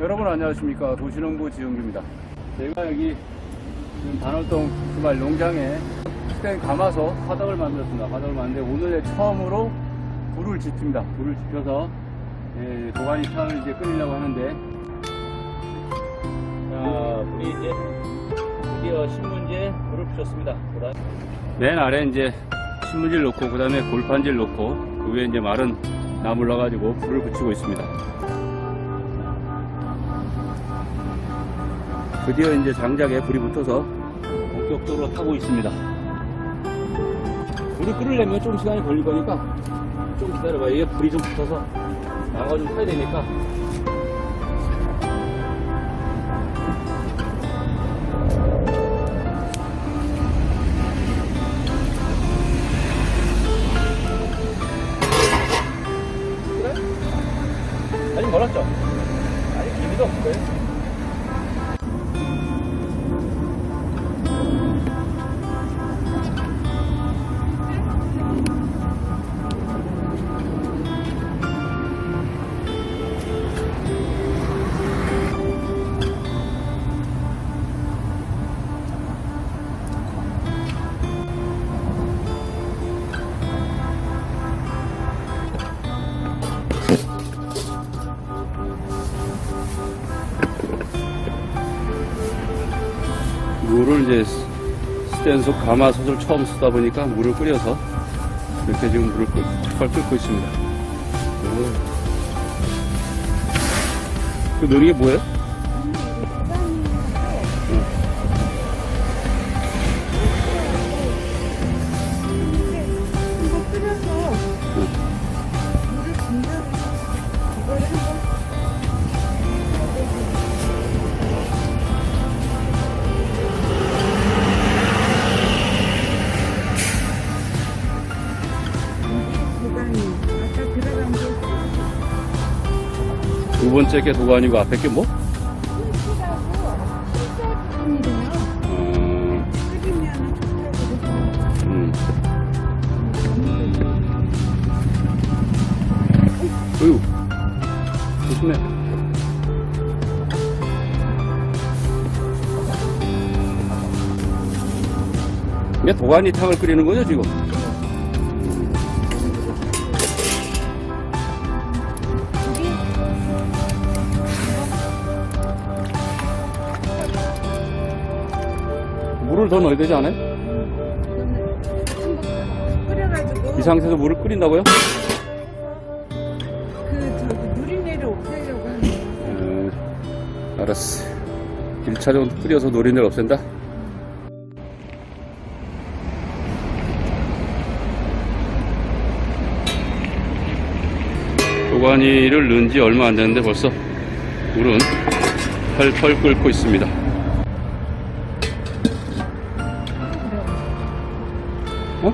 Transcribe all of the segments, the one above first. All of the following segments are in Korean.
여러분 안녕하십니까. 도시농부 지용규입니다. 제가 여기 지금 단월동 주말 농장에 스텐 감아서 화덕을 만들었습니다. 화덕을 만드는데 오늘 처음으로 불을 지핍니다. 불을 지펴서 도가니 탕을 이제 끓이려고 하는데, 자, 불이 이제 드디어 신문지에 불을 붙였습니다. 맨 아래 이제 신문지를 놓고 그 다음에 골판지를 놓고 그 위에 이제 마른 나무를 넣어가지고 불을 붙이고 있습니다. 드디어 이제 장작에 불이 붙어서 본격적으로 타고 있습니다. 불을 끓으려면 좀 시간이 걸릴 거니까 좀 기다려봐. 이게 불이 좀 붙어서 나무가 좀 타야 되니까. 그래? 아직 멀었죠? 아직 기미도 없을 거예요. 물을 이제 스텐속 가마솥을 처음 쓰다 보니까 물을 끓여서 이렇게 지금 물을 끓고 있습니다. 그 넣는 게 뭐예요? 이거 끓여서 물을 분자로 이거를 한번 아까 들어간 게 두 번째 게 도가니고 앞에 게 뭐? 흰실하고 흰살 부분이래요. 끓이면은 어휴, 조심해. 이게 도가니탕을 끓이는 거죠, 지금? 물을 더 넣어야 되지 않아요? 끓여가지고 이 상태에서 물을 끓인다고요? 저기 누리내를 없애려고 하는 거예요. 알았어. 1차적으로 끓여서 노린내를 없앤다? 도가니를 넣은 지 얼마 안 됐는데 벌써 물은 펄펄 끓고 있습니다. 어?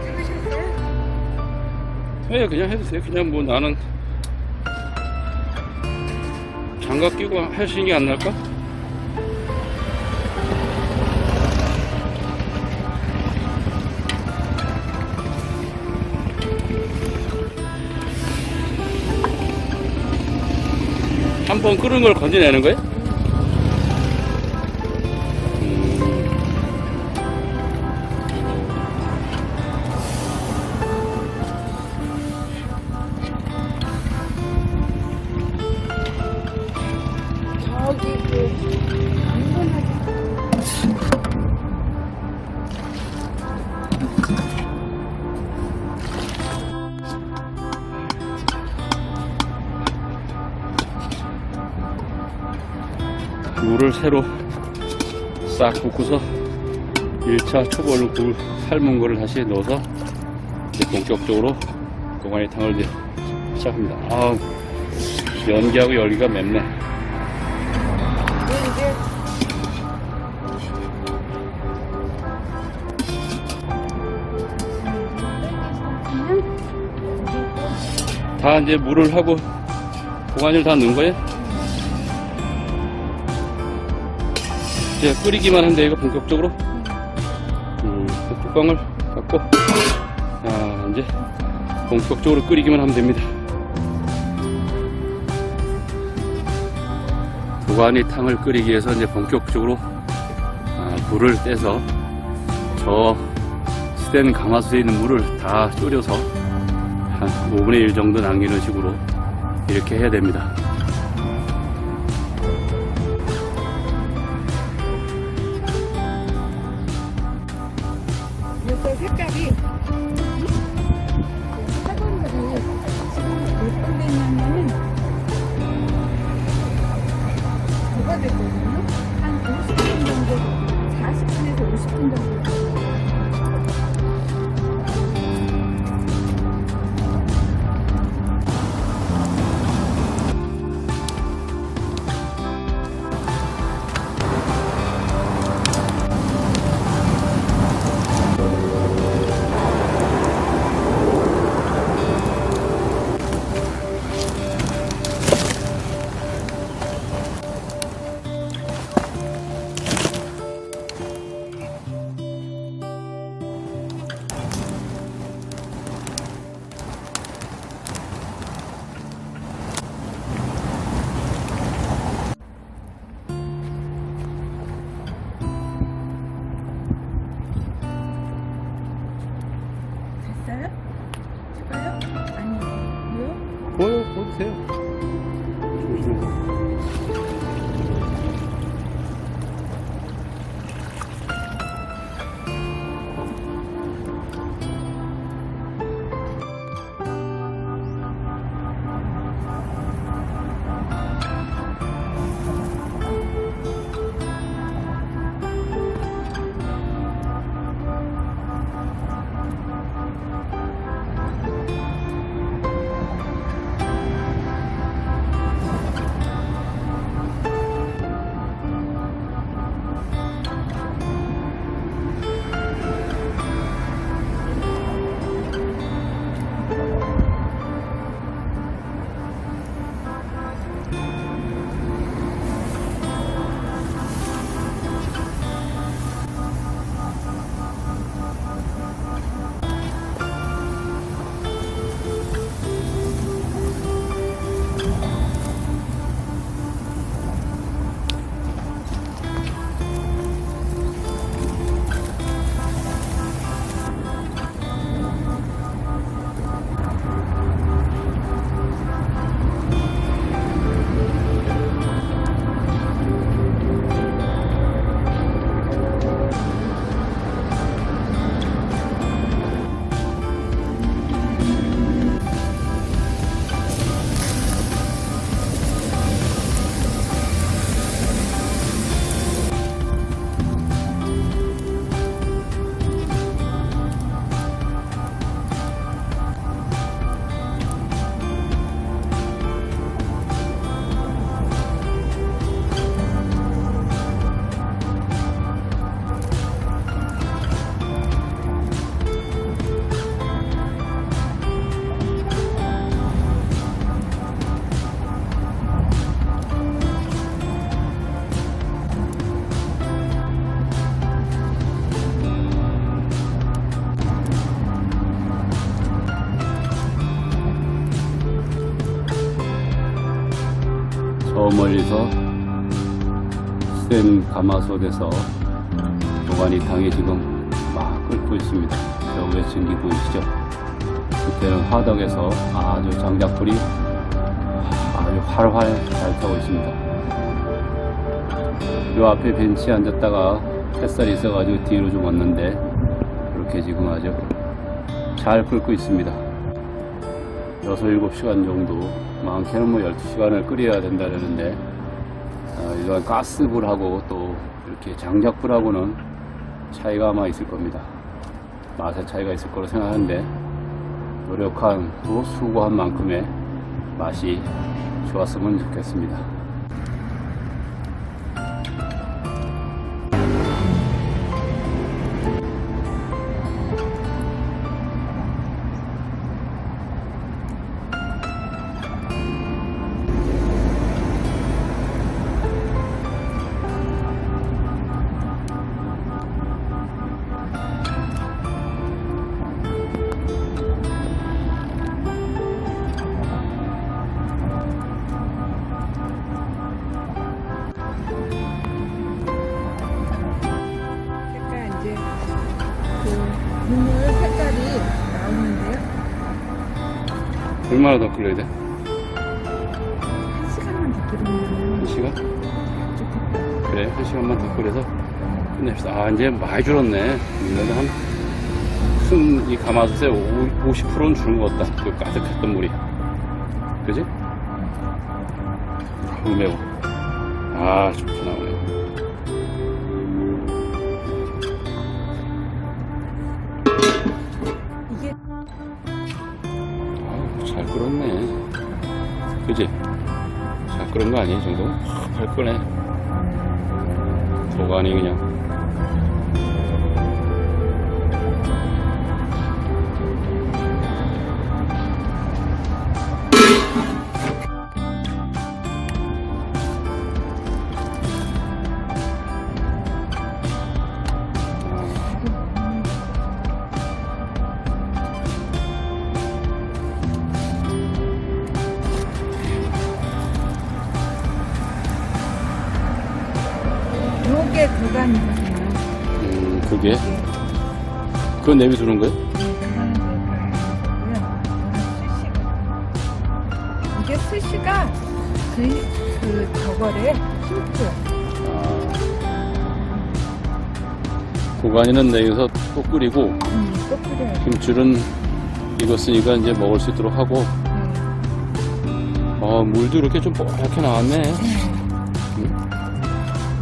찍으셨어요? 네, 그냥 해도 돼요. 그냥 뭐 나는 장갑 끼고 하시는 게 안 나을까? 한 번 끓은 걸 건져내는 거예요? 저기 안전하게 물을 새로 싹 붓고서 1차 초벌로 굴 삶은 거를 다시 넣어서 이제 본격적으로 도가니탕을 이제 시작합니다. 아, 연기하고 열기가 맵네. 이제 다 이제 물을 하고 도가니를 다 넣은 거예요? 이제 끓이기만 하면 돼, 이거 본격적으로. 뚜껑을 닫고, 자, 이제 본격적으로 끓이기만 하면 됩니다. 도가니탕을 끓이기 위해서 이제 본격적으로 불을 떼서 저 스텐 가마솥에 있는 물을 다 졸여서 한 5분의 1 정도 남기는 식으로 이렇게 해야 됩니다. 이렇게 색깔이 사과물이 지금 몇 분 됐냐면은 뭐가 됐거든요. 한 50분 정도, 40분에서 50분 정도. 됐어요? 줄까요? 아니요. 보세요. 조심해서. 저 멀리서 센 가마솥에서 도가니탕이 지금 막 끓고 있습니다. 저 위에 증기 보이시죠? 그때는 화덕에서 아주 장작불이 아주 활활 잘 타고 있습니다. 요 앞에 벤치에 앉았다가 햇살이 있어가지고 뒤로 좀 왔는데 이렇게 지금 아주 잘 끓고 있습니다. 6, 7시간 정도, 많게는 뭐 12시간을 끓여야 된다 그러는데 일반 가스불하고 또 이렇게 장작불하고는 차이가 아마 있을 겁니다. 맛의 차이가 있을 거로 생각하는데 노력한 또 수고한 만큼의 맛이 좋았으면 좋겠습니다. 얼마나 더 끓여야 돼? 1시간만 더 끓이면 1시간? 좋겠다. 그래, 1시간만 더 끓여서 끝냅시다. 아, 이제 많이 줄었네. 이거는 큰 이 가마솥에 50%는 줄은 것 같다. 그 가득했던 물이. 그지? 너무 매워. 아, 좋게 나오네. 이게 아, 잘 끓었네. 그지? 잘 끓은 거 아니야, 이 정도? 잘 끓네. 도가니 그냥. 요게 도가니거든요. 그게? 그건 내비두는 거야? 이게 스시가 그 저거래 힘줘. 도가니는 내려서 또 끓이고, 또 끓여야 돼. 김줄은 익었으니까 이제 먹을 수 있도록 하고, 물도 이렇게 좀 뽀얗게 나왔네.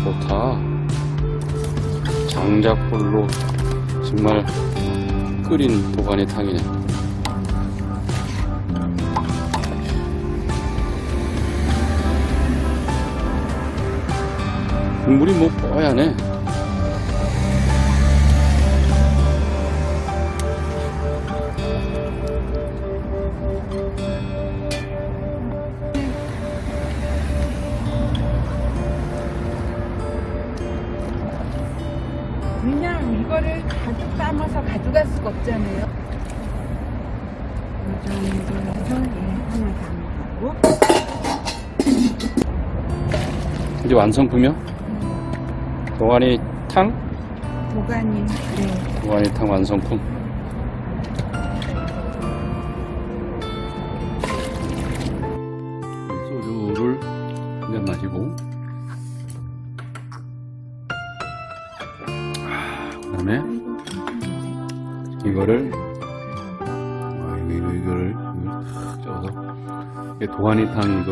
좋다. 장작불로 정말 끓인 도가니탕이네. 국물이 뭐 뽀얗네. 그냥 이거를 가득 담아서 가져갈 수가 없잖아요. 이 정도에서 하나 담고 이제 완성품이요? 도가니 탕? 도가니 네. 도가니 탕 완성품. 소주를 한 잔 마시고, 그 다음에 이거를 이거를 탁 쪄서 이게 도가니탕 이거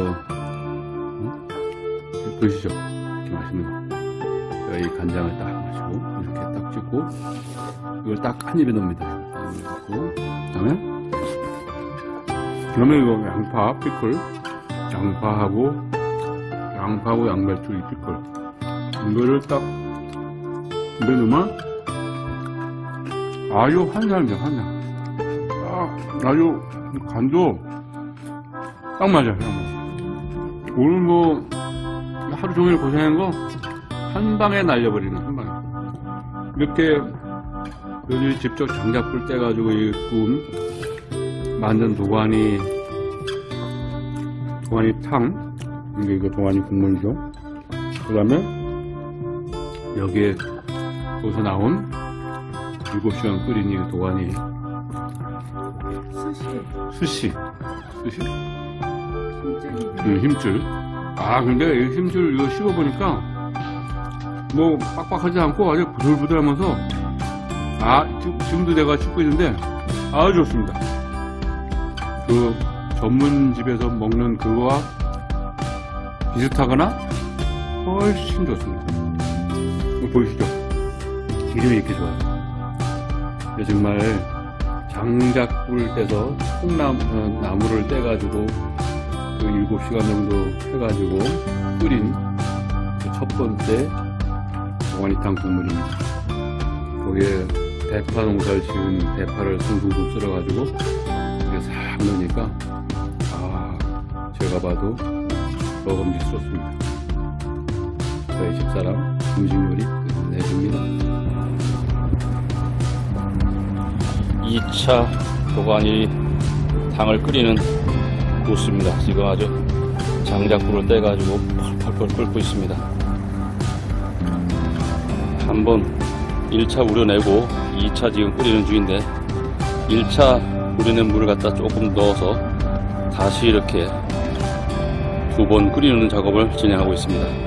보시죠. 이렇게 맛있는 거. 제가 이 간장을 딱 마시고 이렇게 딱 찍고 이걸 딱 한 입에 넣습니다. 딱 넣고 그다음에 이거 양파 피클, 양파하고 양배추 이 피클 이거를 딱 입에 넣으면 아주 한상이죠, 한상. 아주 간도 딱 맞아요. 오늘 뭐 하루 종일 고생한 거 한 방에 날려버리는, 한 방에. 이렇게 여기 직접 장작불 떼가지고 만든 도가니탕, 이거 도가니 국물이죠. 그 다음에 여기에 거기서 나온 7시간 끓인 이 도가니 스시 힘줄. 근데 이 힘줄 이거 씹어보니까 뭐 빡빡하지 않고 아주 부들부들하면서 지금도 내가 씹고 있는데 아주 좋습니다. 그 전문집에서 먹는 그거와 비슷하거나 훨씬 좋습니다. 보이시죠? 기름이 이렇게 좋아요. 정말 장작불 떼서 나무를 떼가지고 그 7시간 정도 해가지고 끓인 그 첫 번째 도가니탕 국물입니다. 거기에 대파 농사를 지은 대파를 숭숭숭 썰어가지고 이렇게 싹 넣으니까 제가 봐도 먹음직스럽습니다. 저희 집사람 음식 요리 끝내줍니다. 2차 도가니 탕을 끓이는 구스입니다. 지금 아주 장작불을 떼가지고 펄펄펄 끓고 있습니다. 한번 1차 우려내고 2차 지금 끓이는 중인데 1차 우려낸 물을 갖다 조금 넣어서 다시 이렇게 두 번 끓이는 작업을 진행하고 있습니다.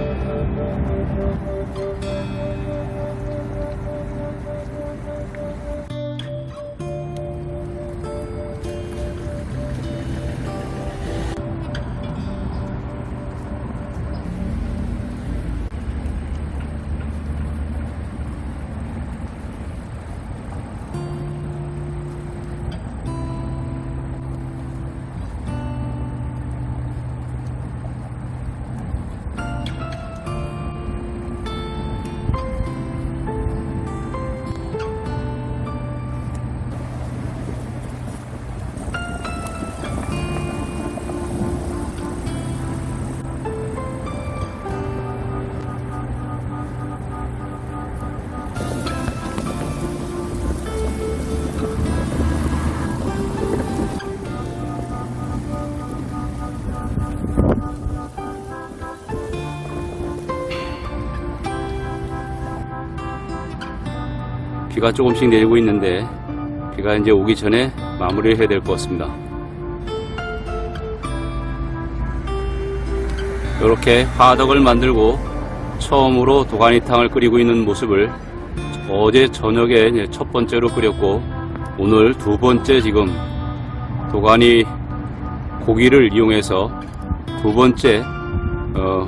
비가 조금씩 내리고 있는데 비가 이제 오기 전에 마무리를 해야 될 것 같습니다. 이렇게 화덕을 만들고 처음으로 도가니탕을 끓이고 있는 모습을 어제 저녁에 이제 첫 번째로 끓였고 오늘 두 번째 지금 도가니 고기를 이용해서 두 번째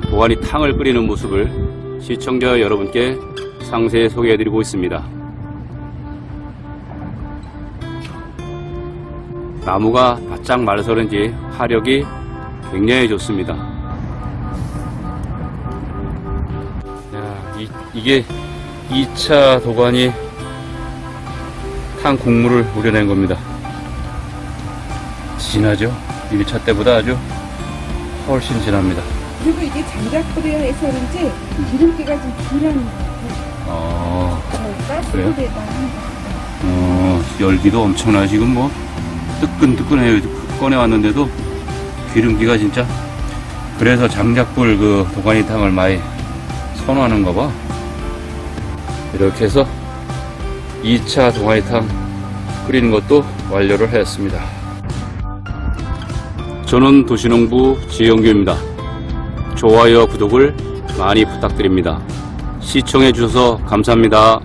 도가니탕을 끓이는 모습을 시청자 여러분께 상세히 소개해 드리고 있습니다. 나무가 바짝 말라서 그런지 화력이 굉장히 좋습니다. 이게 2차 도가니 탕 국물을 우려낸 겁니다. 진하죠? 1차 때보다 아주 훨씬 진합니다. 그리고 이게 장작불이라 해서 그런지 기름기가 좀 덜한 것 같아요. 그래요? 가스불에다 열기도 엄청나. 지금 뭐 뜨끈뜨끈해요. 꺼내왔는데도 기름기가 진짜. 그래서 장작불 그 도가니탕을 많이 선호하는가 봐. 이렇게 해서 2차 도가니탕 끓이는 것도 완료를 하였습니다. 저는 도시농부 지영규입니다. 좋아요와 구독을 많이 부탁드립니다. 시청해 주셔서 감사합니다.